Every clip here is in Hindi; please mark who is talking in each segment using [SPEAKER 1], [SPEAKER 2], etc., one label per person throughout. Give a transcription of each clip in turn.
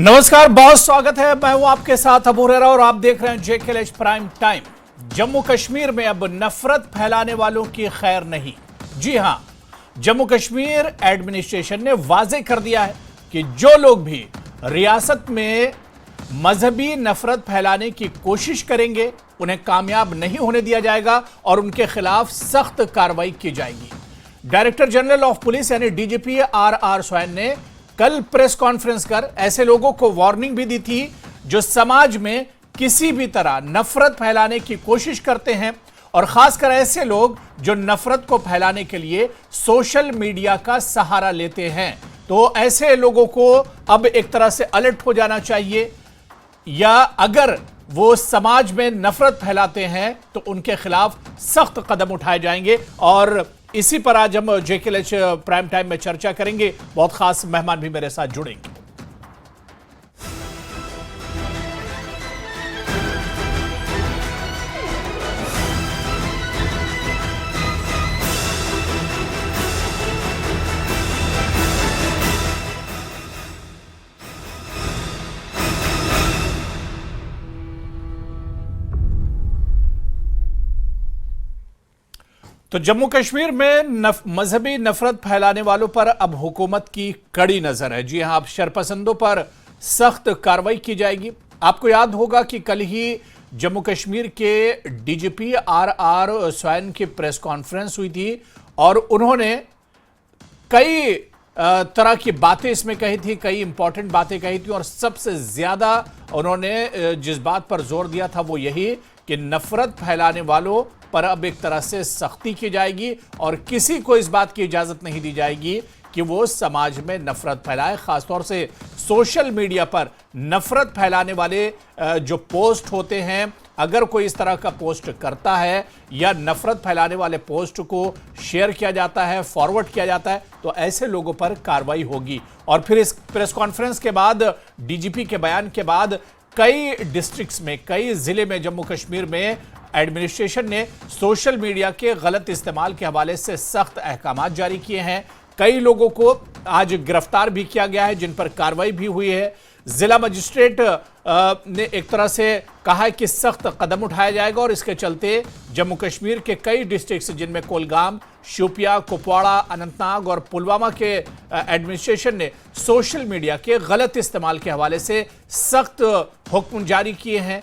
[SPEAKER 1] नमस्कार, बहुत स्वागत है। मैं हूं आपके साथ अबू हुरैरा और आप देख रहे हैं JKL prime time. Jammu Kashmir में अब नफरत फैलाने वालों की खैर नहीं। जी हां, जम्मू कश्मीर एडमिनिस्ट्रेशन ने वाजे कर दिया है कि जो लोग भी रियासत में मजहबी नफरत फैलाने की कोशिश करेंगे उन्हें कामयाब नहीं होने दिया जाएगा और उनके खिलाफ सख्त कार्रवाई की जाएगी। डायरेक्टर जनरल ऑफ पुलिस यानी डीजीपी आर स्वैन ने कल प्रेस कॉन्फ्रेंस कर ऐसे लोगों को वार्निंग भी दी थी जो समाज में किसी भी तरह नफरत फैलाने की कोशिश करते हैं और खासकर ऐसे लोग जो नफरत को फैलाने के लिए सोशल मीडिया का सहारा लेते हैं। तो ऐसे लोगों को अब एक तरह से अलर्ट हो जाना चाहिए, या अगर वो समाज में नफरत फैलाते हैं तो उनके खिलाफ सख्त कदम उठाए जाएंगे। और इसी पर आज हम जेकेएल प्राइम टाइम में चर्चा करेंगे। बहुत खास मेहमान भी मेरे साथ जुड़ेंगे। तो जम्मू कश्मीर में मजहबी नफरत फैलाने वालों पर अब हुकूमत की कड़ी नजर है। जी हां, अब शरपसंदों पर सख्त कार्रवाई की जाएगी। आपको याद होगा कि कल ही जम्मू कश्मीर के डीजीपी आर स्वैन की प्रेस कॉन्फ्रेंस हुई थी और उन्होंने कई तरह की बातें इसमें कही थी, कई इंपॉर्टेंट बातें कही थी और सबसे ज्यादा उन्होंने जिस बात पर जोर दिया था वो यही कि नफरत फैलाने वालों पर अब एक तरह से सख्ती की जाएगी और किसी को इस बात की इजाजत नहीं दी जाएगी कि वो समाज में नफरत फैलाए। खासतौर से सोशल मीडिया पर नफरत फैलाने वाले जो पोस्ट होते हैं, अगर कोई इस तरह का पोस्ट करता है या नफरत फैलाने वाले पोस्ट को शेयर किया जाता है, फॉरवर्ड किया जाता है, तो ऐसे लोगों पर कार्रवाई होगी। और फिर इस प्रेस कॉन्फ्रेंस के बाद, डीजीपी के बयान के बाद, कई डिस्ट्रिक्ट्स में, कई जिले में जम्मू कश्मीर में एडमिनिस्ट्रेशन ने सोशल मीडिया के गलत इस्तेमाल के हवाले से सख्त अहकाम जारी किए हैं। कई लोगों को आज गिरफ्तार भी किया गया है, जिन पर कार्रवाई भी हुई है। जिला मजिस्ट्रेट ने एक तरह से कहा है कि सख्त कदम उठाया जाएगा और इसके चलते जम्मू कश्मीर के कई डिस्ट्रिक्ट्स, जिनमें कोलगाम, शोपिया, कुपवाड़ा, अनंतनाग और पुलवामा के एडमिनिस्ट्रेशन ने सोशल मीडिया के गलत इस्तेमाल के हवाले से सख्त हुक्म जारी किए हैं।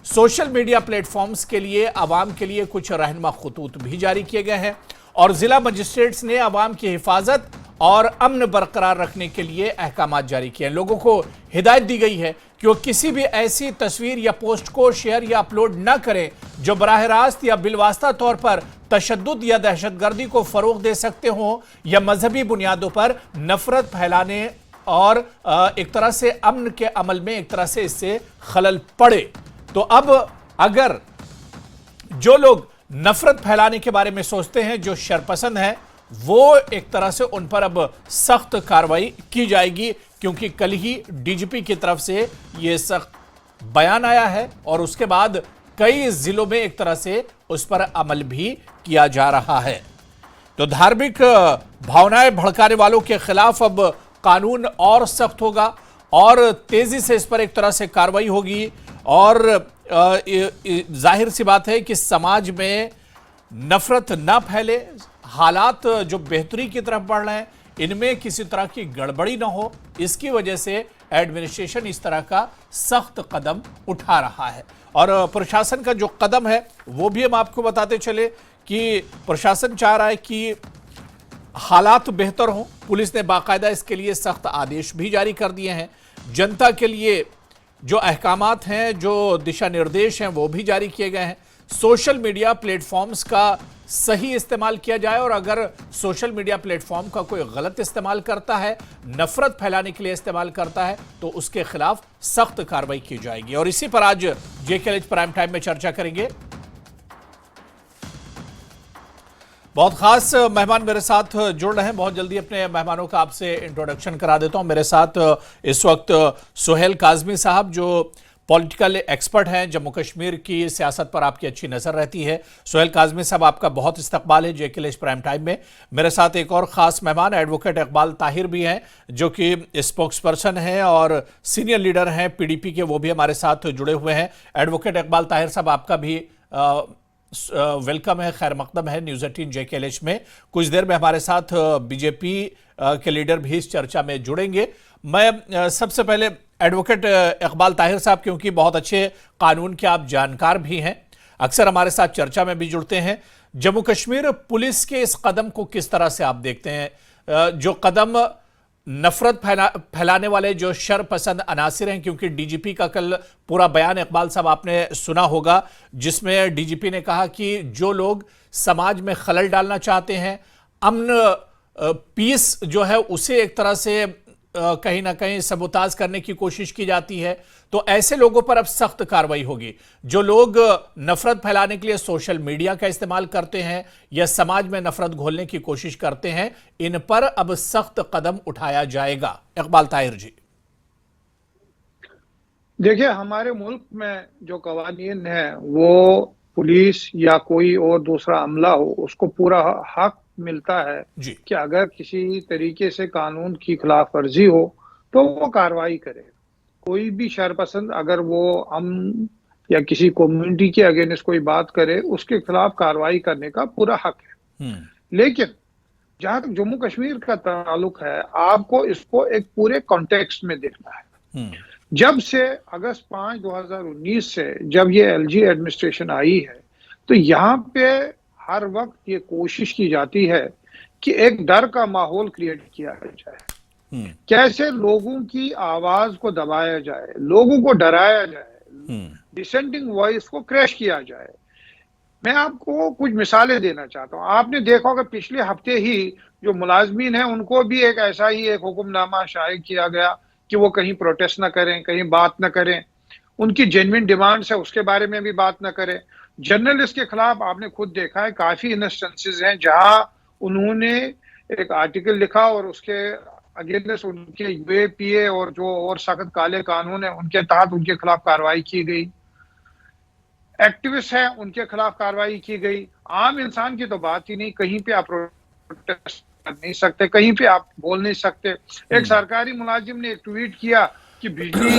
[SPEAKER 1] सोशल मीडिया प्लेटफॉर्म्स के लिए, आवाम के लिए कुछ रहनुमा खतूत भी जारी किए गए हैं और जिला मजिस्ट्रेट्स ने आवाम की हिफाजत और अमन बरकरार रखने के लिए अहकाम जारी किए हैं। लोगों को हिदायत दी गई है कि वो किसी भी ऐसी तस्वीर या पोस्ट को शेयर या अपलोड न करें जो बराह रास्त या बिलवास्ता तौर पर तशद्दुद या दहशतगर्दी को फरोग दे सकते हों या मजहबी बुनियादों पर नफरत फैलाने और एक तरह से अमन के अमल में एक तरह से इससे खलल पड़े। तो अब अगर जो लोग नफरत फैलाने के बारे में सोचते हैं, जो शरपसंद हैं, वो एक तरह से उन पर अब सख्त कार्रवाई की जाएगी, क्योंकि कल ही डीजीपी की तरफ से यह सख्त बयान आया है और उसके बाद कई जिलों में एक तरह से उस पर अमल भी किया जा रहा है। तो धार्मिक भावनाएं भड़काने वालों के खिलाफ अब कानून और सख्त होगा और तेजी से इस पर एक तरह से कार्रवाई होगी। और जाहिर सी बात है कि समाज में नफरत ना फैले, हालात जो बेहतरी की तरफ बढ़ रहे हैं इनमें किसी तरह की गड़बड़ी ना हो, इसकी वजह से एडमिनिस्ट्रेशन इस तरह का सख्त कदम उठा रहा है। और प्रशासन का जो कदम है वो भी हम आपको बताते चले कि प्रशासन चाह रहा है कि हालात बेहतर हों। पुलिस ने बाकायदा इसके लिए सख्त आदेश भी जारी कर दिए हैं। जनता के लिए जो अहकामात हैं, जो दिशा निर्देश हैं, वो भी जारी किए गए हैं। सोशल मीडिया प्लेटफॉर्म्स का सही इस्तेमाल किया जाए और अगर सोशल मीडिया प्लेटफॉर्म का कोई गलत इस्तेमाल करता है, नफरत फैलाने के लिए इस्तेमाल करता है, तो उसके खिलाफ सख्त कार्रवाई की जाएगी। और इसी पर आज जेकेएल प्राइम टाइम में चर्चा करेंगे। बहुत खास मेहमान मेरे साथ जुड़ रहे हैं। बहुत जल्दी अपने मेहमानों का आपसे इंट्रोडक्शन करा देता हूं। मेरे साथ इस वक्त सुहेल काजमी साहब, जो पॉलिटिकल एक्सपर्ट हैं, जम्मू कश्मीर की सियासत पर आपकी अच्छी नजर रहती है। सुहेल काज़मी साहब, आपका बहुत इस्तकबाल है जेकेएलएच प्राइम टाइम में। मेरे साथ एक और खास मेहमान एडवोकेट इकबाल ताहिर भी हैं, जो कि स्पोक्स पर्सन हैं और सीनियर लीडर हैं पीडीपी के, वो भी हमारे साथ जुड़े हुए हैं। एडवोकेट इकबाल ताहिर साहब, आपका भी वेलकम है, खैर मकदम है न्यूज़ 18 जेकेएलएच में। कुछ देर में हमारे साथ बीजेपी के लीडर भी इस चर्चा में जुड़ेंगे। मैं सबसे पहले एडवोकेट इकबाल ताहिर साहब, क्योंकि बहुत अच्छे कानून के आप जानकार भी हैं, अक्सर हमारे साथ चर्चा में भी जुड़ते हैं, जम्मू कश्मीर पुलिस के इस कदम को किस तरह से आप देखते हैं, जो कदम नफरत फैलाने वाले जो शरपसंद अनासिर हैं, क्योंकि डीजीपी का कल पूरा बयान इकबाल साहब आपने सुना होगा, जिसमें डीजीपी ने कहा कि जो लोग समाज में खलल डालना चाहते हैं, अमन पीस जो है उसे एक तरह से कहीं ना कहीं सबोताज करने की कोशिश की जाती है, तो ऐसे लोगों पर अब सख्त कार्रवाई होगी। जो लोग नफरत फैलाने के लिए सोशल मीडिया का इस्तेमाल करते हैं या समाज में नफरत घोलने की कोशिश करते हैं, इन पर अब सख्त कदम उठाया जाएगा। इकबाल ताहिर जी,
[SPEAKER 2] देखिए, हमारे मुल्क में जो कवानीन है वो पुलिस या कोई और दूसरा अमला हो, उसको पूरा हक मिलता है कि अगर किसी तरीके से कानून की खिलाफ वर्जी हो तो वो कार्रवाई करे। कोई भी शरपसंद अगर वो हम या किसी कम्युनिटी के अगेंस्ट कोई बात करे, उसके खिलाफ कार्रवाई करने का पूरा हक है। लेकिन जहां तक जम्मू कश्मीर का ताल्लुक है, आपको इसको एक पूरे कॉन्टेक्स्ट में देखना है। जब से अगस्त 5, 2019 से जब ये एलजी एडमिनिस्ट्रेशन आई है, तो यहाँ पे हर वक्त ये कोशिश की जाती है कि एक डर का माहौल क्रिएट किया जाए, कैसे लोगों की आवाज को दबाया जाए, लोगों को डराया जाए, डिसेंटिंग वॉइस को क्रैश किया जाए। मैं आपको कुछ मिसालें देना चाहता हूँ। आपने देखा होगा पिछले हफ्ते ही जो मुलाजमीन हैं उनको भी एक ऐसा ही एक हुक्मनामा शाये किया गया कि वो कहीं प्रोटेस्ट ना करें, कहीं बात ना करें, उनकी जेन्युइन डिमांड्स है उसके बारे में भी बात ना करें। जर्नलिस्ट के खिलाफ आपने खुद देखा है काफी इंस्टेंसेस हैं जहां उन्होंने एक आर्टिकल लिखा और उसके अगेंस्ट उनके यूएपीए और जो और सख्त काले कानून है उनके तहत उनके खिलाफ कार्रवाई की गई। एक्टिविस्ट हैं उनके खिलाफ कार्रवाई की गई। आम इंसान की तो बात ही नहीं, कहीं पे आप प्रोटेस्ट कर नहीं सकते, कहीं पे आप बोल नहीं सकते। एक सरकारी मुलाजिम ने एक ट्वीट किया कि बिजली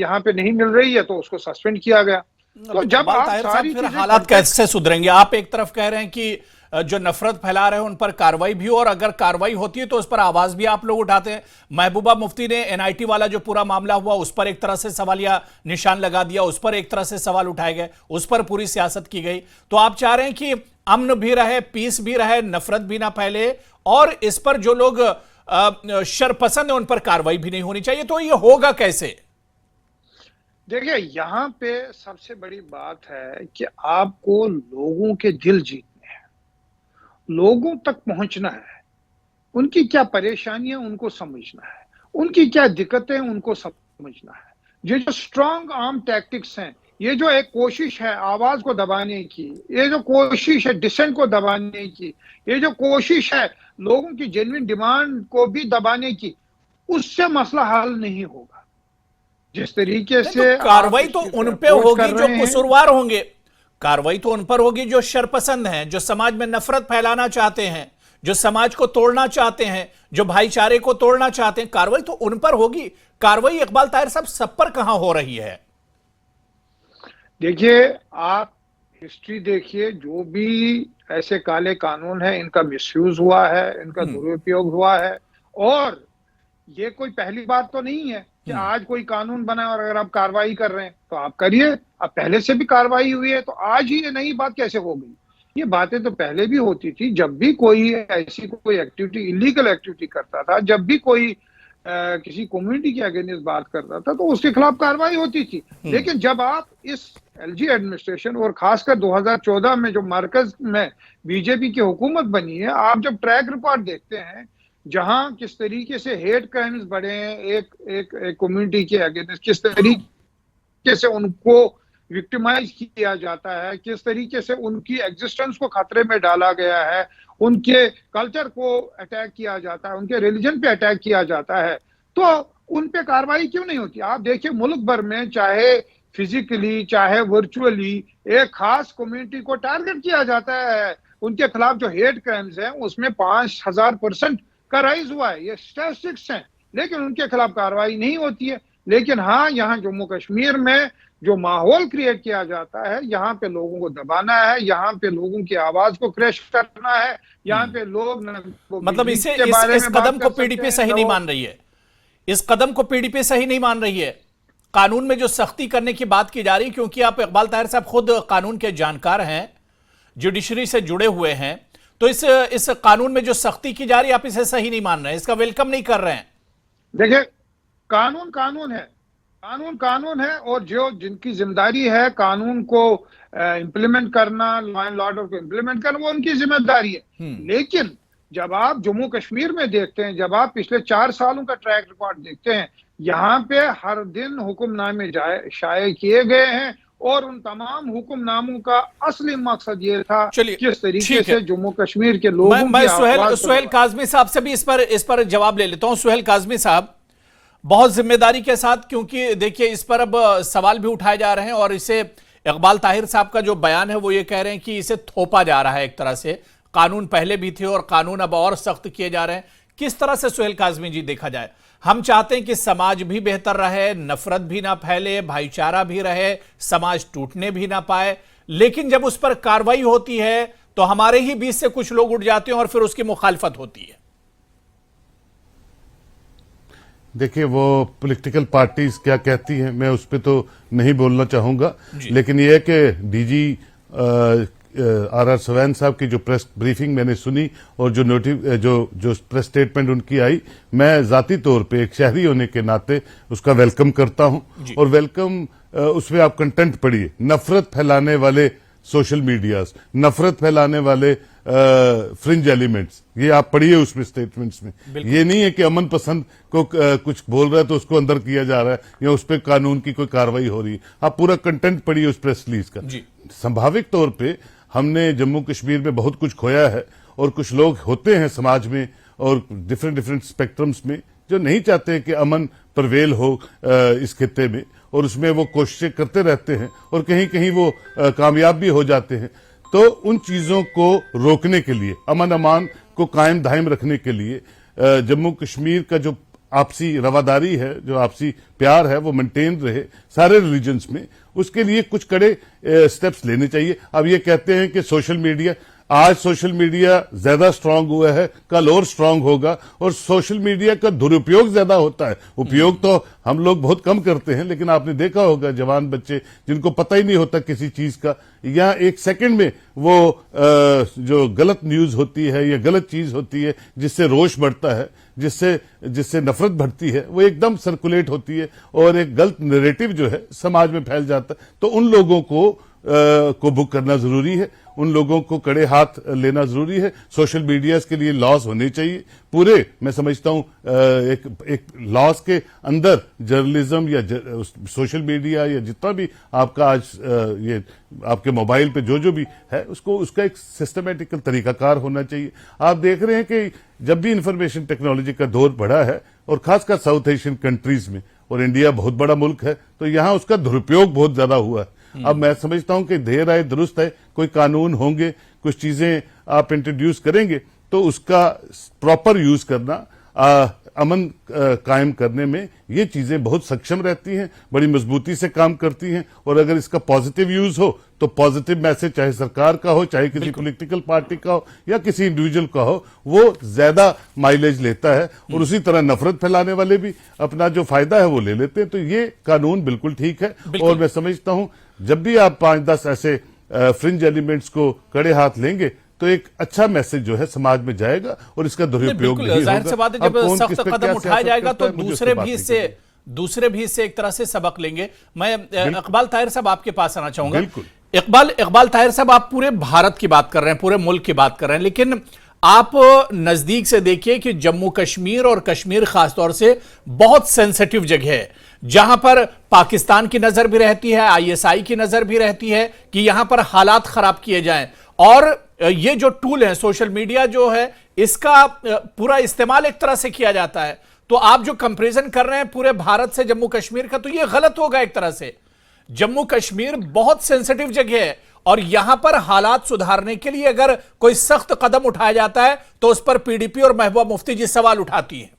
[SPEAKER 2] यहाँ पे नहीं मिल रही है तो उसको सस्पेंड किया गया। तो जब आप सारी
[SPEAKER 1] फिर हालात कैसे सुधरेंगे? आप एक तरफ कह रहे हैं कि जो नफरत फैला रहे हैं उन पर कार्रवाई भी हो, और अगर कार्रवाई होती है तो उस पर आवाज भी आप लोग उठाते हैं। महबूबा मुफ्ती ने एनआईटी वाला जो पूरा मामला हुआ उस पर एक तरह से सवालिया निशान लगा दिया, उस पर एक तरह से सवाल उठाए गए, उस पर पूरी सियासत की गई। तो आप चाह रहे हैं कि अमन भी रहे, पीस भी रहे, नफरत भी ना फैले, और इस पर जो लोग शरपसंद है उन पर कार्रवाई भी नहीं होनी चाहिए। तो ये होगा कैसे?
[SPEAKER 2] देखिए, यहाँ पे सबसे बड़ी बात है कि आपको लोगों के दिल जीतने हैं, लोगों तक पहुंचना है, उनकी क्या परेशानियां उनको समझना है, उनकी क्या दिक्कतें उनको समझना है। ये जो स्ट्रॉन्ग आर्म टैक्टिक्स हैं, ये जो एक कोशिश है आवाज को दबाने की, ये जो कोशिश है डिसेंट को दबाने की, ये जो कोशिश है लोगों की जेन्युइन डिमांड को भी दबाने की, उससे मसला हल नहीं होगा। जिस तरीके से
[SPEAKER 1] तो कार्रवाई तो उन पे होगी जो कसूरवार होंगे, कार्रवाई तो उन पर होगी जो शरपसंद हैं, जो समाज में नफरत फैलाना चाहते हैं, जो समाज को तोड़ना चाहते हैं, जो भाईचारे को तोड़ना चाहते हैं। कार्रवाई तो उन पर होगी। कार्रवाई इकबाल ताहिर साहब सब पर कहां हो रही है?
[SPEAKER 2] देखिए, आप हिस्ट्री देखिए, जो भी ऐसे काले कानून है इनका मिसयूज हुआ है, इनका दुरुपयोग हुआ है। और ये कोई पहली बात तो नहीं है कि आज कोई कानून बना और अगर आप कार्रवाई कर रहे हैं तो आप करिए। अब पहले से भी कार्रवाई हुई है तो आज ही ये नई बात कैसे हो गई? ये बातें तो पहले भी होती थी। जब भी कोई ऐसी कोई एक्टिविटी, इलीगल एक्टिविटी करता था, जब भी कोई किसी कम्युनिटी के अगेंस्ट बात करता था तो उसके खिलाफ कार्रवाई होती थी। लेकिन जब आप इस एलजी एडमिनिस्ट्रेशन और खासकर 2014 में जो मरकज में बीजेपी की हुकूमत बनी है, आप जब ट्रैक रिकॉर्ड देखते हैं जहां किस तरीके से हेट क्राइम्स बढ़े हैं एक कम्युनिटी के अगेंस्ट, किस तरीके से उनको विक्टिमाइज किया जाता है, किस तरीके से उनकी एग्जिस्टेंस को खतरे में डाला गया है, उनके कल्चर को अटैक किया जाता है, उनके रिलीजन पे अटैक किया जाता है, तो उन पे कार्रवाई क्यों नहीं होती? आप देखिए मुल्क भर में चाहे फिजिकली चाहे वर्चुअली एक खास कम्युनिटी को टारगेट किया जाता है, उनके खिलाफ जो हेट क्राइम्स हैं उसमें 5000% का राइज हुआ है, ये स्टैटिस्टिक्स हैं, लेकिन उनके खिलाफ कार्रवाई नहीं होती है। लेकिन हाँ, यहाँ जम्मू कश्मीर में जो माहौल क्रिएट किया जाता है, यहाँ पे लोगों को दबाना है, यहाँ पे लोगों की आवाज को क्रैश करना है, यहाँ पे लोग
[SPEAKER 1] मतलब इस कदम को पीडीपी सही नहीं मान रही है, इस कदम को पीडीपी सही नहीं मान रही है। कानून में जो सख्ती करने की बात की जा रही है, क्योंकि आप इकबाल ताहिर साहब खुद कानून के जानकार हैं, जुडिशरी से जुड़े हुए हैं, तो इस कानून में जो सख्ती की जा रही है आप इसे सही नहीं मान रहे हैं, इसका वेलकम नहीं कर रहे हैं।
[SPEAKER 2] देखिए कानून कानून है, कानून कानून है, और जो जिनकी जिम्मेदारी है कानून को इंप्लीमेंट करना, लॉ एंड ऑर्डर को इंप्लीमेंट करना, वो उनकी जिम्मेदारी है। लेकिन जब आप जम्मू कश्मीर में देखते हैं, जब आप पिछले 4 सालों का ट्रैक रिकॉर्ड देखते हैं, यहाँ पे हर दिन हुक्मनामे शाये किए गए हैं, और उन तमाम हुक्मनामों का असली मकसद ये था किस तरीके से जम्मू कश्मीर के लोगों
[SPEAKER 1] मैं सुहेल काज़मी साहब से भी इस पर जवाब ले लेता हूं। सुहेल काज़मी साहब, बहुत जिम्मेदारी के साथ, क्योंकि देखिए इस पर अब सवाल भी उठाए जा रहे हैं, और इसे इकबाल ताहिर साहब का जो बयान है वो ये कह रहे हैं कि इसे थोपा जा रहा है एक तरह से, कानून पहले भी थे और कानून अब और सख्त किए जा रहे हैं। किस तरह से सुहेल काज़मी जी देखा जाए? हम चाहते हैं कि समाज भी बेहतर रहे, नफरत भी ना फैले, भाईचारा भी रहे, समाज टूटने भी ना पाए, लेकिन जब उस पर कार्रवाई होती है तो हमारे ही बीच से कुछ लोग उठ जाते हैं और फिर उसकी मुखालफत होती है।
[SPEAKER 3] देखिए, वो पॉलिटिकल पार्टीज क्या कहती हैं मैं उस पर तो नहीं बोलना चाहूंगा, लेकिन यह है कि डीजी आर सवैन साहब की जो प्रेस ब्रीफिंग मैंने सुनी और जो प्रेस स्टेटमेंट उनकी आई, मैं जाती तौर पे एक शहरी होने के नाते उसका वेलकम करता हूं। और वेलकम उसमें आप कंटेंट पढ़िए, नफरत फैलाने वाले सोशल मीडियाज, नफरत फैलाने वाले फ्रिंज एलिमेंट्स, ये आप पढ़िए उसमें स्टेटमेंट्स में। ये नहीं है कि अमन पसंद को कुछ बोल रहा है तो उसको अंदर किया जा रहा है या उस पर कानून की कोई कार्रवाई हो रही है। आप पूरा कंटेंट पढ़िए उस प्रेस रिलीज का। संभाविक तौर पे हमने जम्मू कश्मीर में बहुत कुछ खोया है, और कुछ लोग होते हैं समाज में और डिफरेंट स्पेक्ट्रम्स में जो नहीं चाहते कि अमन प्रवेल हो इस खित्ते में, और उसमें वो कोशिशें करते रहते हैं और कहीं कहीं वो कामयाब भी हो जाते हैं। तो उन चीजों को रोकने के लिए, अमन अमान को कायम दायम रखने के लिए जम्मू कश्मीर का जो आपसी रवादारी है, जो आपसी प्यार है, वो मेंटेन रहे सारे रिलीजन्स में, उसके लिए कुछ कड़े स्टेप्स लेने चाहिए। अब ये कहते हैं कि सोशल मीडिया, आज सोशल मीडिया ज्यादा स्ट्रांग हुआ है, कल और स्ट्रांग होगा, और सोशल मीडिया का दुरुपयोग ज्यादा होता है। उपयोग तो हम लोग बहुत कम करते हैं, लेकिन आपने देखा होगा जवान बच्चे जिनको पता ही नहीं होता किसी चीज का, या एक सेकंड में वो जो गलत न्यूज होती है या गलत चीज होती है जिससे रोष बढ़ता है, जिससे नफरत बढ़ती है, वो एकदम सर्कुलेट होती है और एक गलत नैरेटिव जो है समाज में फैल जाता है। तो उन लोगों को बुक करना जरूरी है, उन लोगों को कड़े हाथ लेना जरूरी है। सोशल मीडिया के लिए लॉस होने चाहिए पूरे। मैं समझता हूं एक लॉस के अंदर जर्नलिज्म या सोशल मीडिया या जितना भी आपका आज ये आपके मोबाइल पे जो भी है, उसका एक सिस्टमेटिकल तरीकाकार होना चाहिए। आप देख रहे हैं कि जब भी इंफॉर्मेशन टेक्नोलॉजी का दौर बढ़ा है, और खासकर साउथ एशियन कंट्रीज में, और इंडिया बहुत बड़ा मुल्क है, तो यहां उसका दुरुपयोग बहुत ज्यादा हुआ है। अब मैं समझता हूं कि देर आए दुरुस्त है, कोई कानून होंगे, कुछ चीजें आप इंट्रोड्यूस करेंगे, तो उसका प्रॉपर यूज करना, अमन कायम करने में ये चीजें बहुत सक्षम रहती हैं, बड़ी मजबूती से काम करती हैं। और अगर इसका पॉजिटिव यूज हो तो पॉजिटिव मैसेज, चाहे सरकार का हो, चाहे किसी पॉलिटिकल पार्टी का हो या किसी इंडिविजुअल का हो, वो ज्यादा माइलेज लेता है। और उसी तरह नफरत फैलाने वाले भी अपना जो फायदा है वो ले लेते हैं। तो ये कानून बिल्कुल ठीक है, और मैं समझता हूं जब भी आप 5-10 ऐसे फ्रिंज एलिमेंट्स को कड़े हाथ लेंगे तो एक अच्छा मैसेज जो है समाज में जाएगा, और इसका दुरुपयोग नहीं होगा।
[SPEAKER 1] जाहिर सी बात है, जब सख्त कदम उठाया जाएगा तो दूसरे भी इससे एक तरह से सबक लेंगे। मैं इकबाल ताहिर साहब आपके पास आना चाहूंगा। इकबाल ताहिर साहब, आप पूरे भारत की बात कर रहे हैं, पूरे मुल्क की बात कर रहे हैं, लेकिन आप नजदीक से देखिए कि जम्मू कश्मीर और कश्मीर खासतौर से बहुत सेंसिटिव जगह है, जहां पर पाकिस्तान की नजर भी रहती है, ISI की नजर भी रहती है कि यहां पर हालात खराब किए जाएं। और ये जो टूल है सोशल मीडिया जो है, इसका पूरा इस्तेमाल एक तरह से किया जाता है। तो आप जो कंपैरिजन कर रहे हैं पूरे भारत से जम्मू कश्मीर का, तो ये गलत होगा एक तरह से। जम्मू कश्मीर बहुत सेंसिटिव जगह है और यहां पर हालात सुधारने के लिए अगर कोई सख्त कदम उठाया जाता है तो उस पर पीडीपी और महबूबा मुफ्ती जी सवाल उठाती है।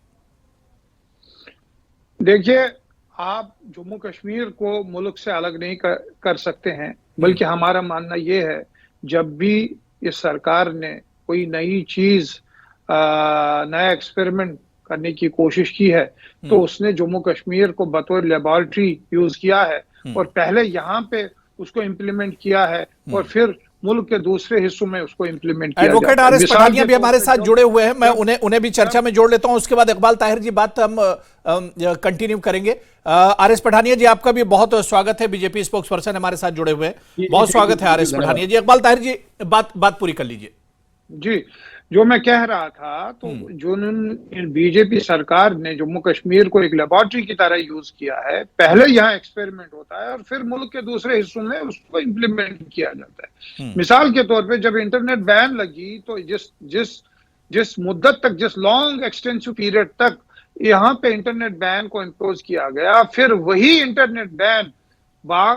[SPEAKER 2] देखिए, आप जम्मू कश्मीर को मुल्क से अलग नहीं कर सकते हैं, बल्कि हमारा मानना यह है, जब भी इस सरकार ने कोई नई चीज, नया एक्सपेरिमेंट करने की कोशिश की है, तो उसने जम्मू कश्मीर को बतौर लेबोरेटरी यूज किया है और पहले यहाँ पे उसको इम्प्लीमेंट किया है और फिर मुल्क के दूसरे हिस्सों में उसको इम्प्लीमेंट किया।
[SPEAKER 1] एडवोकेट आर एस पठानिया भी हमारे साथ जुड़े हुए हैं, मैं उन्हें भी चर्चा में जोड़ लेता हूं, उसके बाद इकबाल ताहिर जी बात हम कंटिन्यू करेंगे। आर एस पठानिया जी, आपका भी बहुत स्वागत है, बीजेपी स्पोक्स पर्सन हमारे साथ जुड़े हुए हैं, बहुत स्वागत है आर एस पठानिया जी। इकबाल ताहिर जी बात पूरी कर लीजिए।
[SPEAKER 2] जी, जो मैं कह रहा था, तो जो बीजेपी सरकार ने जम्मू कश्मीर को एक लेबोरेटरी की तरह यूज किया है, पहले यहाँ एक्सपेरिमेंट होता है और फिर मुल्क के दूसरे हिस्सों में उसको इम्प्लीमेंट किया जाता है। मिसाल के तौर पे जब इंटरनेट बैन लगी, तो जिस मुद्दत तक, जिस लॉन्ग एक्सटेंसिव पीरियड तक यहाँ पे इंटरनेट बैन को इम्पोज किया गया, फिर वही इंटरनेट बैन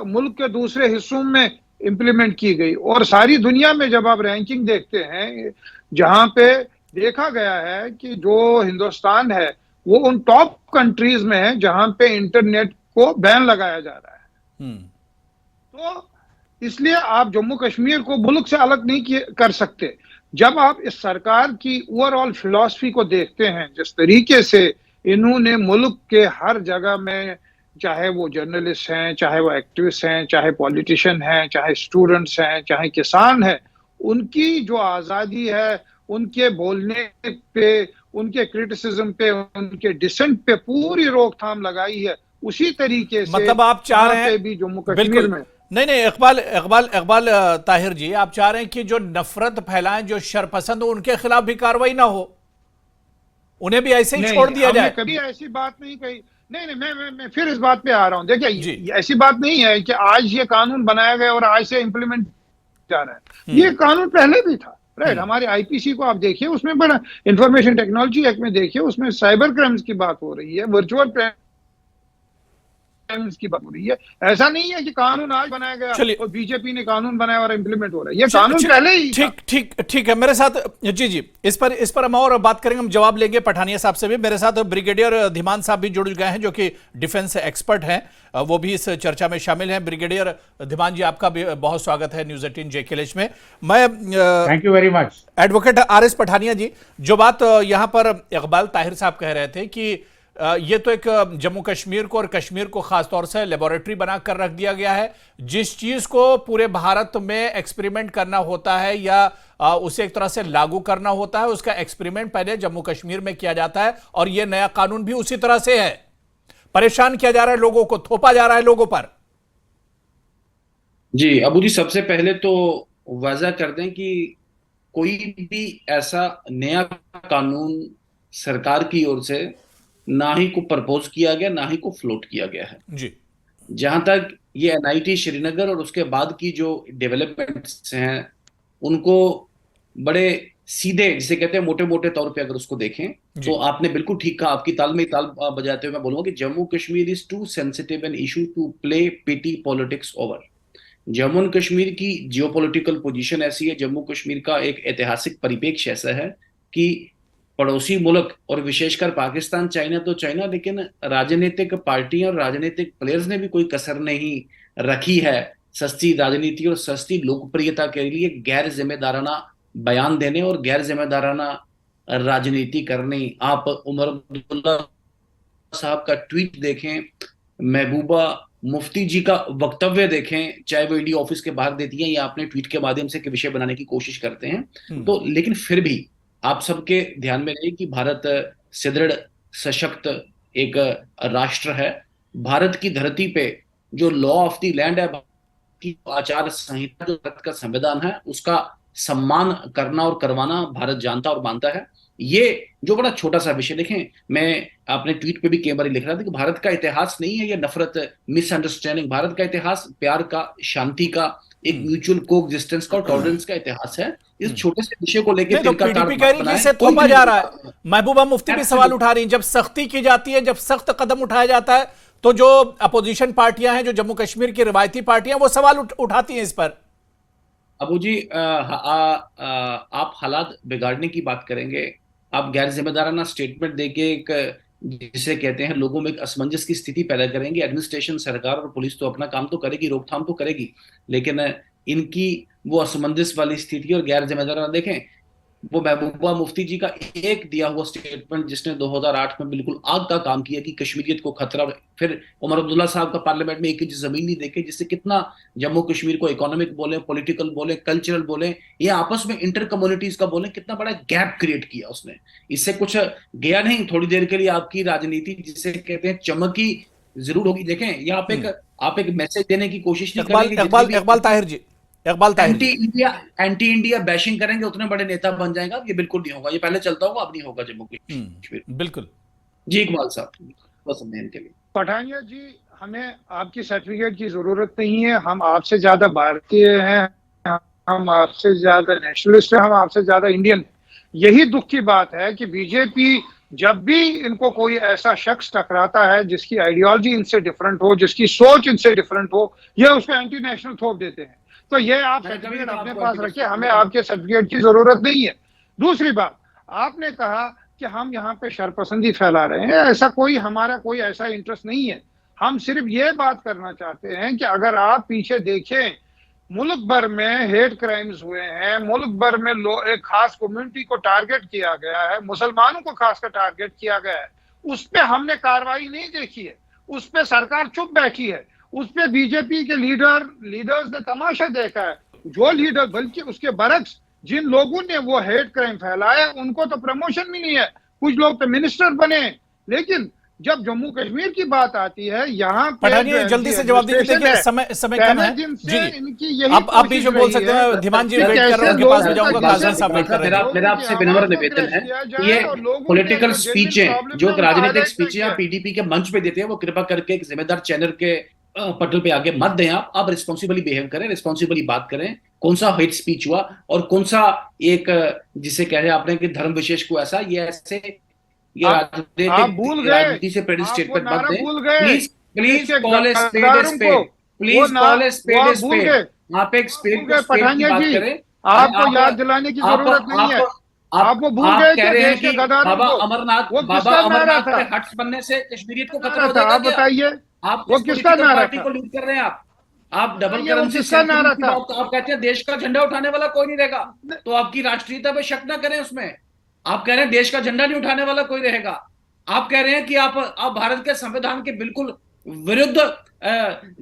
[SPEAKER 2] मुल्क के दूसरे हिस्सों में इम्प्लीमेंट की गई। और सारी दुनिया में जब आप रैंकिंग देखते हैं, जहां पे देखा गया है कि जो हिंदुस्तान है वो उन टॉप कंट्रीज में है जहां पे इंटरनेट को बैन लगाया जा रहा है। तो इसलिए आप जम्मू कश्मीर को मुल्क से अलग नहीं कर सकते। जब आप इस सरकार की ओवरऑल फिलॉसफी को देखते हैं, जिस तरीके से इन्होंने मुल्क के हर जगह में, चाहे वो जर्नलिस्ट हैं, चाहे वो एक्टिविस्ट हैं, चाहे पॉलिटिशियन हैं, चाहे स्टूडेंट्स हैं, चाहे किसान हैं, उनकी जो आज़ादी है, उनके बोलने पे, उनके क्रिटिसिज्म पे, उनके डिसेंट पे पूरी रोकथाम लगाई है। उसी तरीके से
[SPEAKER 1] मतलब आप चाह रहे हैं
[SPEAKER 2] भी जम्मू कश्मीर में
[SPEAKER 1] नहीं इकबाल ताहिर जी, आप चाह रहे हैं कि जो नफरत फैलाएं, जो शरपसंद हो, उनके खिलाफ भी कार्रवाई ना हो, उन्हें भी ऐसे ही छोड़ दिया जाए?
[SPEAKER 2] कभी ऐसी बात नहीं कही। नहीं, मैं फिर इस बात पे आ रहा हूं। देखिए, ऐसी बात नहीं है कि आज ये कानून बनाया गया और आज से इम्प्लीमेंट जा रहा है। ये कानून पहले भी था, राइट। हमारे आईपीसी को आप देखिए, उसमें बड़ा इंफॉर्मेशन टेक्नोलॉजी एक्ट में देखिए, उसमें साइबर क्राइम्स की बात हो रही है, वर्चुअल की बात हो रही है। ऐसा नहीं है कि कानून आज बनाया गया और बीजेपी ने कानून बनाया और इंप्लीमेंट हो रहा है। ये कानून पहले ही
[SPEAKER 1] ठीक है। मेरे साथ जी इस पर हम और बात करेंगे, हम जवाब लेंगे पठानिया साहब से भी। मेरे साथ ब्रिगेडियर धीमान साहब भी जुड़ गए हैं, जो कि डिफेंस एक्सपर्ट हैं, वो भी इस चर्चा में शामिल हैं। ब्रिगेडियर धीमान जी, आपका भी बहुत स्वागत है न्यूज 18 JKLH में। मैं
[SPEAKER 4] thank you very much.
[SPEAKER 1] Advocate R S Pathania ji, जो बात यहां पर इकबाल ताहिर साहब कह रहे थे कि ये तो एक जम्मू कश्मीर को और कश्मीर को खासतौर से लेबोरेटरी बनाकर रख दिया गया है। जिस चीज को पूरे भारत में एक्सपेरिमेंट करना होता है या उसे एक तरह से लागू करना होता है, उसका एक्सपेरिमेंट पहले जम्मू कश्मीर में किया जाता है और यह नया कानून भी उसी तरह से है। परेशान किया जा रहा है लोगों को, थोपा जा रहा है लोगों पर।
[SPEAKER 5] जी अबू जी, सबसे पहले तो वाज़ा कर दें कि कोई भी ऐसा नया कानून सरकार की ओर से ना ही को प्रपोज किया गया, ना ही को फ्लोट किया गया है
[SPEAKER 1] जी।
[SPEAKER 5] जहां तक ये NIT श्रीनगर और उसके बाद की जो डेवलपमेंट्स हैं, उनको बड़े सीधे, जिसे कहते हैं मोटे मोटे तौर पे अगर उसको देखें, तो आपने बिल्कुल ठीक कहा। आपकी ताल में ताल बजाते हुए मैं बोलूंगा कि Jammu Kashmir is too sensitive an issue to play petty politics over. Jammu and Kashmir की जियोपॉलिटिकल पोजीशन ऐसी है, जम्मू कश्मीर का एक ऐतिहासिक परिप्रेक्ष्य ऐसा है कि पड़ोसी मुल्क और विशेषकर पाकिस्तान, चाइना तो चाइना, लेकिन राजनीतिक पार्टियां और राजनीतिक प्लेयर्स ने भी कोई कसर नहीं रखी है सस्ती राजनीति और सस्ती लोकप्रियता के लिए गैर जिम्मेदाराना बयान देने और गैर जिम्मेदाराना राजनीति करने। आप उमर अब्दुल्ला साहब का ट्वीट देखें, महबूबा मुफ्ती जी का वक्तव्य देखें, चाहे वो ईडी ऑफिस के बाहर देती हैं या अपने ट्वीट के माध्यम से विषय बनाने की कोशिश करते हैं, तो लेकिन फिर भी आप सबके ध्यान में रहे कि भारत सुदृढ़ सशक्त एक राष्ट्र है। भारत की धरती पे जो लॉ ऑफ द लैंड है, की आचार संहिता जो भारत का संविधान है, उसका सम्मान करना और करवाना भारत जानता और मानता है। ये जो बड़ा छोटा सा विषय, देखें, मैं अपने ट्वीट पे भी कई बार लिख रहा था कि भारत का इतिहास नहीं है ये नफरत, मिसअंडरस्टैंडिंग। भारत का इतिहास प्यार का, शांति का, एक म्यूचुअल कोएग्जिस्टेंस का और टॉलरेंस का इतिहास है। इस छोटे से विषय को लेकर
[SPEAKER 1] तो पीडीपी कह रही है इसे थोपा जा रहा है। महबूबा मुफ्ती भी सवाल उठा रही हैं, जब सख्ती की जाती है, जब सख्त कदम उठाया जाता है, तो जो अपोजिशन पार्टियां हैं, जो जम्मू कश्मीर की रिवायती पार्टियां, वो सवाल उठाती हैं इस पर।
[SPEAKER 5] अबू जी, आप हालात बिगाड़ने की बात करेंगे, आप गैर जिम्मेदाराना स्टेटमेंट देके एक जिसे कहते हैं लोगों में एक असमंजस की स्थिति पैदा करेंगे। एडमिनिस्ट्रेशन, सरकार और पुलिस तो अपना काम तो करेगी, रोकथाम तो करेगी, लेकिन इनकी वो असमंजस वाली स्थिति और गैर जिम्मेदाराना देखें, वो महबूबा मुफ्ती जी का एक दिया हुआ स्टेटमेंट जिसने 2008 में बिल्कुल आग का काम किया कि कश्मीरियत को खतरा, फिर उमर अब्दुल्ला साहब का पार्लियामेंट में एक इंच जमीन नहीं देखे, जिससे कितना जम्मू कश्मीर को इकोनॉमिक बोले, पॉलिटिकल बोले, कल्चरल बोले, या आपस में इंटर कम्युनिटीज का बोले, कितना बड़ा गैप क्रिएट किया उसने। इससे कुछ गया नहीं, थोड़ी देर के लिए आपकी राजनीति जिसे कहते हैं चमकी जरूर होगी। देखें, या आप एक मैसेज देने की कोशिश नहीं करेंगे।
[SPEAKER 1] Iqbal Tahir
[SPEAKER 5] anti India bashing करेंगे, उतने बड़े नेता बन जाएगा, ये बिल्कुल नहीं होगा। ये पहले चलता होगा, अब नहीं होगा जम्मू कश्मीर।
[SPEAKER 1] बिल्कुल जी।
[SPEAKER 5] इकबाल साहब, बस के लिए
[SPEAKER 2] पठानिया जी, हमें आपकी सर्टिफिकेट की जरूरत नहीं है। हम आपसे ज्यादा भारतीय हैं, हम आपसे ज्यादा नेशनलिस्ट हैं, हम आपसे ज्यादा इंडियन। यही दुख की बात है कि बीजेपी जब भी इनको कोई ऐसा शख्स टकराता है जिसकी आइडियोलॉजी इनसे डिफरेंट हो, जिसकी सोच इनसे डिफरेंट हो, ये उसको एंटी नेशनल थोप देते हैं। तो ये आप सर्टिफिकेट अपने पास रखिए, हमें आपके सर्टिफिकेट की जरूरत नहीं है। दूसरी बात, आपने कहा कि हम यहाँ पे शरपसंदी फैला रहे हैं, ऐसा हमारा कोई ऐसा इंटरेस्ट नहीं है। हम सिर्फ ये बात करना चाहते हैं कि अगर आप पीछे देखें, मुल्क भर में हेट क्राइम्स हुए हैं, मुल्क भर में एक खास कम्युनिटी को टारगेट किया गया है, मुसलमानों को खासकर टारगेट किया गया है, उस पर हमने कार्रवाई नहीं देखी है, उस पर सरकार चुप बैठी है, उस पे बीजेपी के लीडर्स ने तमाशा देखा है। जो लीडर, बल्कि उसके बरक्स जिन लोगों ने वो हेट क्राइम फैलाया, उनको तो प्रमोशन भी नहीं है, कुछ लोग तो मिनिस्टर बने। लेकिन जब जम्मू कश्मीर की बात आती है, यहाँ पे
[SPEAKER 1] जल्दी से जवाब दीजिए, देखिए समय कम है जी। आप भी जो बोल सकते हैं, धीमान जी वेट कर रहे हैं, उनके पास में जाऊंगा, काजल साहब वेट कर रहे हैं।
[SPEAKER 5] मेरा आपसे विनम्र निवेदन है, ये पॉलिटिकल स्पीचें जो राजनीतिक स्पीचें आप पीडीपी के मंच पे देते हैं, वो कृपा करके एक जिम्मेदार चैनल के पटल पे आगे मत दें। आप रिस्पॉन्सिबली बिहेव करें, रिस्पॉन्सिबली बात करें। कौन सा हेट स्पीच हुआ और कौन सा एक जिसे कह रहे हैं आपने कि धर्म विशेष को ऐसा, ये ऐसे राजनीति से प्रेरित स्टेटमेंट मत दें। Please call a spade a spade, please call a spade a spade. आप एक स्पेड को स्पेड की बात करें।
[SPEAKER 2] आपको याद दिलाने की जरूरत नहीं है। आप वो भूल गए
[SPEAKER 5] कह रहे हैं कि बाबा अमरनाथ के हट्स बनने से कश्मीरियत को खतरा हो जाएगा।
[SPEAKER 2] आप बताइए,
[SPEAKER 5] आप
[SPEAKER 2] वो किसका नारा
[SPEAKER 5] पार्टी को लीड कर रहे हैं। आप डबल करेंसी का नारा था। आप कहते हैं देश का झंडा उठाने वाला कोई नहीं रहेगा, तो आपकी राष्ट्रीयता पे शक ना करें उसमें। आप कह रहे हैं देश का झंडा नहीं उठाने वाला कोई रहेगा। आप कह रहे हैं कि आप भारत के संविधान के बिल्कुल विरुद्ध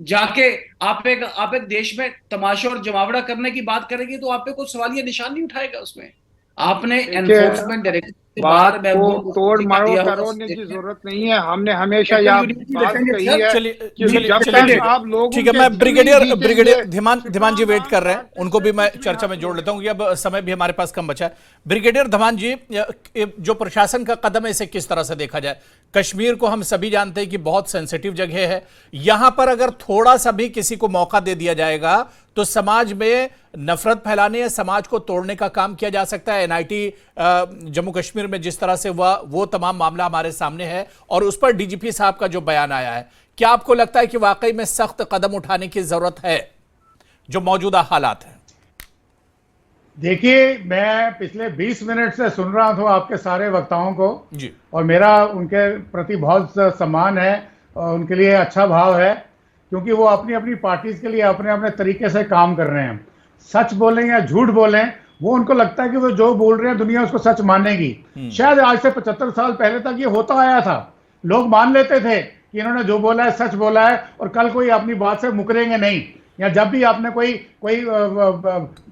[SPEAKER 5] जाके आप एक देश में तमाशा और जमावड़ा करने की बात करेंगे, तो आप पे कोई सवालिया निशान नहीं उठाएगा उसमें। आपने एनफोर्समेंट डायरेक्टिव
[SPEAKER 2] बात को तोड़ मरोड़ करने की जरूरत नहीं है। हमने हमेशा बात कही है। जब तक आप लोग,
[SPEAKER 1] ठीक है, मैं ब्रिगेडियर धीमान जी वेट कर रहे हैं, उनको भी मैं चर्चा में जोड़ लेता हूँ, अब समय भी हमारे पास कम बचा है। ब्रिगेडियर धीमान जी, जो प्रशासन का कदम है, इसे किस तरह से देखा जाए? कश्मीर को हम सभी जानते हैं कि बहुत सेंसिटिव जगह है, यहां पर अगर थोड़ा सा भी किसी को मौका दे दिया जाएगा तो समाज में नफरत फैलाने या समाज को तोड़ने का काम किया जा सकता है। एनआईटी जम्मू कश्मीर में जिस तरह से वो तमाम मामला हमारे सामने है और उस पर डीजीपी साहब का जो बयान आया है, क्या आपको लगता है कि वाकई में सख्त कदम उठाने की जरूरत है जो मौजूदा हालात है?
[SPEAKER 4] देखिए, मैं पिछले 20 मिनट से सुन रहा हूं आपके सारे वक्ताओं को
[SPEAKER 1] जी, और
[SPEAKER 4] मेरा उनके प्रति बहुत सम्मान है और उनके लिए अच्छा भाव है, क्योंकि वो अपनी अपनी पार्टीज के लिए अपने अपने तरीके से काम कर रहे हैं। सच बोलें या झूठ बोलें, वो उनको लगता है कि वो जो बोल रहे हैं दुनिया उसको सच मानेगी। शायद आज से 75 साल पहले तक ये होता आया था, लोग मान लेते थे कि इन्होंने जो बोला है सच बोला है और कल कोई अपनी बात से मुकरेंगे नहीं, या जब भी आपने कोई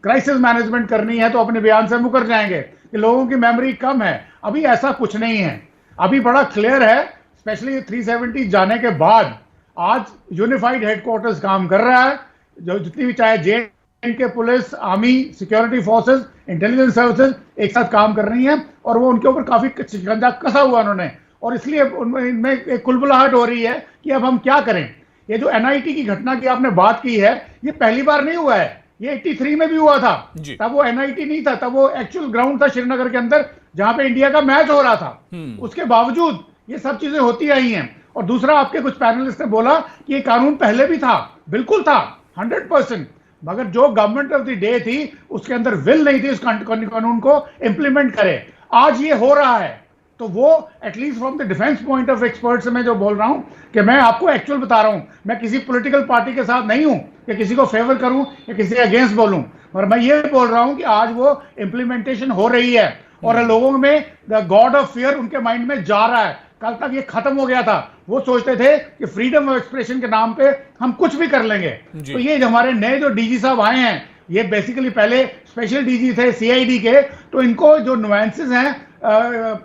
[SPEAKER 4] क्राइसिस मैनेजमेंट करनी है तो अपने बयान से मुकर जाएंगे कि लोगों की मेमोरी कम है। अभी ऐसा कुछ नहीं है, अभी बड़ा क्लियर है। स्पेशली 370 जाने के बाद आज यूनिफाइड हेडक्वार्टर्स काम कर रहा है, जो जितनी भी चाहे J&K police, army, security forces, intelligence services एक साथ काम कर रही हैं और वो उनके ऊपर काफी शिकंजा कसा हुआ उन्होंने, और इसलिए इनमें एक कुलबुलाहट हो रही है कि अब हम क्या करें। ये जो एनआईटी की घटना की आपने बात की है, ये पहली बार नहीं हुआ है, ये 83 में भी हुआ था। तब वो एनआईटी नहीं था, तब वो एक्चुअल ग्राउंड था श्रीनगर के अंदर जहां पे इंडिया का मैच हो रहा था। उसके बावजूद ये सब चीजें होती आई हैं। और दूसरा, आपके कुछ पैनलिस्ट ने बोला कि ये कानून पहले भी था, बिल्कुल था 100%, मगर जो गवर्नमेंट ऑफ द डे थी उसके अंदर विल नहीं थी इस कानून को इंप्लीमेंट करे। आज ये हो रहा है, तो वो at least from the defence point of expert से मैं जो बोल रहा हूं कि मैं आपको एक्चुअल बता रहा हूं, मैं किसी पॉलिटिकल पार्टी के साथ नहीं हूं कि किसी को फेवर करूं या किसी के अगेंस्ट बोलूं, और मैं ये बोल रहा हूं कि आज वो इंप्लीमेंटेशन हो रही है और लोगों में द गॉड ऑफ फियर उनके माइंड में जा रहा है। कल तक ये खत्म हो गया था, वो सोचते थे कि फ्रीडम ऑफ एक्सप्रेशन के नाम पे हम कुछ भी कर लेंगे। तो ये हमारे नए जो डीजी साहब आए हैं, ये बेसिकली पहले स्पेशल डीजी थे सीआईडी के, तो इनको जो नुएंसेस हैं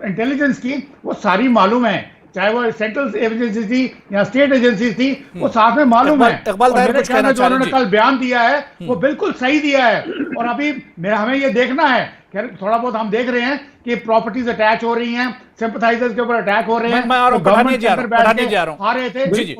[SPEAKER 4] इंटेलिजेंस की वो सारी मालूम है, चाहे वो सेंट्रल एजेंसी थी या स्टेट एजेंसी थी, वो साथ में मालूम है।
[SPEAKER 1] इकबाल ताहिर कुछ कहना चाह रहे हैं?
[SPEAKER 4] उन्होंने कल बयान दिया है वो बिल्कुल सही दिया है। और अभी हमें ये देखना है, थोड़ा बहुत हम देख रहे हैं कि प्रॉपर्टीज अटैच हो रही हैं, सिंपथाइजर्स के ऊपर अटैक हो रहे हैं।
[SPEAKER 1] मैं और बढ़ाने जा रहा हूं।
[SPEAKER 4] आ रहे थे
[SPEAKER 1] जी,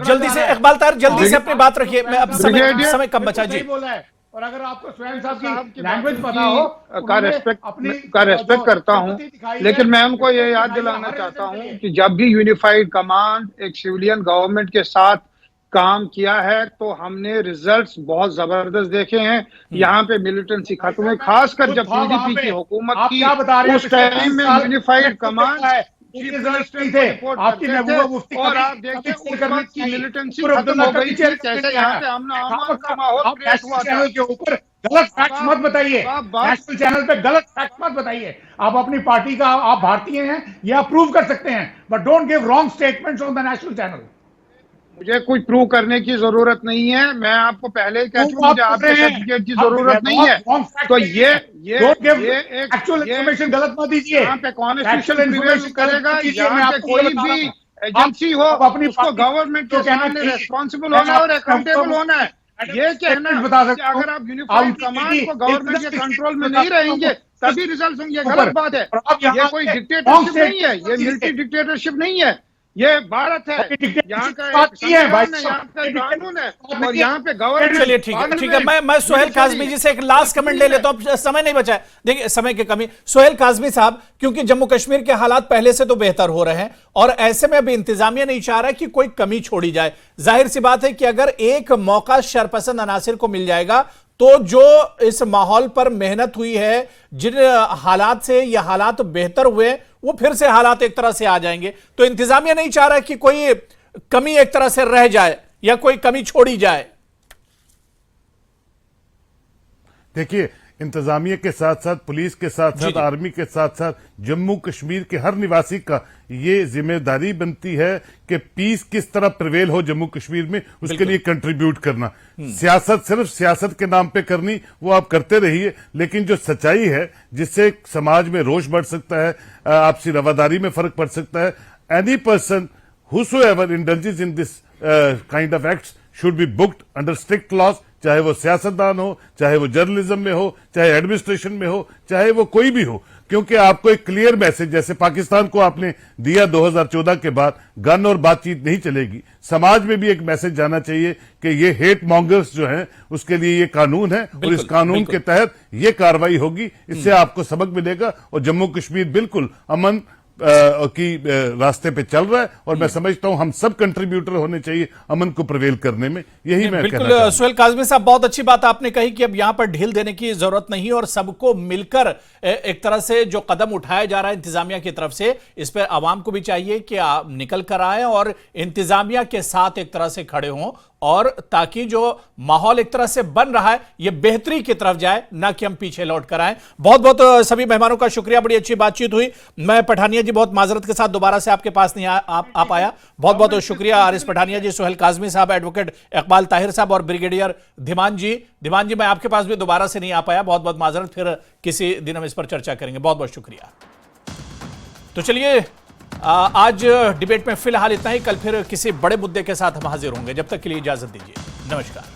[SPEAKER 1] जल्दी से इकबाल ताहिर, जल्दी से अपनी बात रखिए, मैं अब समय कम बचा जी।
[SPEAKER 4] बोला है, और अगर आपको स्वयं साहब की लैंग्वेज पता हो
[SPEAKER 2] का रेस्पेक्ट करता हूं, लेकिन मैं उनको ये याद दिलाना चाहता हूं कि जब भी यूनिफाइड कमांड एक सिविलियन गवर्नमेंट के साथ काम किया है तो हमने रिजल्ट्स बहुत जबरदस्त देखे हैं। यहाँ पे मिलिटेंसी खत्म हुई, खासकर जब पीडीपी की हुकूमत की, उस टाइम में यूनिफाइड कमांड
[SPEAKER 4] आपकी महबूबा मुफ्ती
[SPEAKER 2] और आप देखिए उस वक्त की मिलिटेंसी खत्म हो गई थी, कैसे यहाँ पे अमन का माहौल क्रिएट हुआ था।
[SPEAKER 4] के ऊपर गलत फैक्ट्स मत बताइए, नेशनल चैनल पे गलत फैक्ट्स मत बताइए। आप अपनी पार्टी का, आप भारतीय हैं ये आप प्रूव कर सकते हैं, but don't give wrong statements on the national channel.
[SPEAKER 2] मुझे कुछ प्रूव करने की जरूरत नहीं है, मैं आपको पहले ही कह चुका, मुझे आपके सर्टिफिकेट की जरूरत नहीं है। तो ये एक
[SPEAKER 4] एक्चुअल इन्फॉर्मेशन गलत मत दीजिए।
[SPEAKER 2] यहाँ पे कॉन्स्टिट्यूशन प्रिवेल करेगा, यहाँ पे कोई भी एजेंसी हो उसको गवर्नमेंट के सामने रेस्पॉन्सिबल होना है और अकाउंटेबल होना है। ये कहना कि अगर आप यूनिफाइड कमांड को गवर्नमेंट के कंट्रोल में नहीं रहेंगे तभी रिजल्ट होंगे, गलत बात है। ये कोई डिक्टेटरशिप नहीं है, ये मिलिट्री डिक्टेटरशिप नहीं है, ये भारत है, यहाँ का कानून है और यहाँ पे गवर्नमेंट।
[SPEAKER 1] चलिए ठीक है, मैं सोहेल काज़मी जी से एक लास्ट कमेंट ले लेता हूं, समय नहीं बचा है, देखिए समय की कमी। सोहेल काज़मी साहब, क्योंकि जम्मू कश्मीर के हालात पहले से तो बेहतर हो रहे हैं और ऐसे में अभी इंतजामिया नहीं चाह रहा कि कोई कमी छोड़ी जाए। जाहिर सी बात है कि अगर एक मौका शरपसंद अनासिर को मिल जाएगा तो जो इस माहौल पर मेहनत हुई है, जिन हालात से ये हालात बेहतर हुए, वो फिर से हालात एक तरह से आ जाएंगे। तो इंतजामिया नहीं चाह रहा कि कोई कमी एक तरह से रह जाए या कोई कमी छोड़ी जाए।
[SPEAKER 3] देखिए, इंतजामिया के साथ साथ पुलिस के साथ साथ आर्मी के साथ साथ जम्मू कश्मीर के हर निवासी का ये जिम्मेदारी बनती है कि पीस किस तरह प्रिवेल हो जम्मू कश्मीर में, उसके लिए कंट्रीब्यूट करना। सियासत सिर्फ सियासत के नाम पे करनी, वो आप करते रहिए, लेकिन जो सच्चाई है जिससे समाज में रोष बढ़ सकता है, आपसी रवादारी में फर्क पड़ सकता है, any person whosoever indulges in this kind of acts should be booked under strict laws, चाहे वो सियासतदान हो, चाहे वो जर्नलिज्म में हो, चाहे एडमिनिस्ट्रेशन में हो, चाहे वो कोई भी हो, क्योंकि आपको एक क्लियर मैसेज जैसे पाकिस्तान को आपने दिया 2014 के बाद, गन और बातचीत नहीं चलेगी। समाज में भी एक मैसेज जाना चाहिए कि ये हेट मॉन्गर्स जो हैं उसके लिए ये कानून है और इस कानून के तहत ये कार्रवाई होगी। इससे आपको सबक मिलेगा और जम्मू कश्मीर बिल्कुल अमन की रास्ते पे चल रहा है और मैं समझता हूं हम सब कंट्रीब्यूटर होने चाहिए अमन को प्रिवेल करने में। यही मैं कहना चाहता हूं।
[SPEAKER 1] सोहेल काज़मी साहब, बहुत अच्छी बात आपने कही कि अब यहां पर ढील देने की जरूरत नहीं और सबको मिलकर एक तरह से जो कदम उठाया जा रहा है इंतजामिया की तरफ से, इस पर आवाम को भी चाहिए कि आप निकल कर आए और इंतजामिया के साथ एक तरह से खड़े हों, और ताकि जो माहौल एक तरह से बन रहा है ये बेहतरी की तरफ जाए, ना कि हम पीछे लौट कर आए। बहुत बहुत सभी मेहमानों का शुक्रिया, बड़ी अच्छी बातचीत हुई। मैं पठानिया जी बहुत माजरत के साथ दोबारा से आपके पास नहीं आ पाया, बहुत बहुत शुक्रिया आरिस पठानिया जी, सोहेल काज़मी साहब, एडवोकेट इकबाल ताहिर साहब और ब्रिगेडियर धीमान जी। धीमान जी, मैं आपके पास भी दोबारा से नहीं आ पाया, बहुत बहुत माजरत, फिर किसी दिन हम इस पर चर्चा करेंगे। बहुत बहुत शुक्रिया। तो चलिए, आज डिबेट में फिलहाल इतना ही, कल फिर किसी बड़े मुद्दे के साथ हम हाजिर होंगे। जब तक के लिए इजाजत दीजिए, नमस्कार।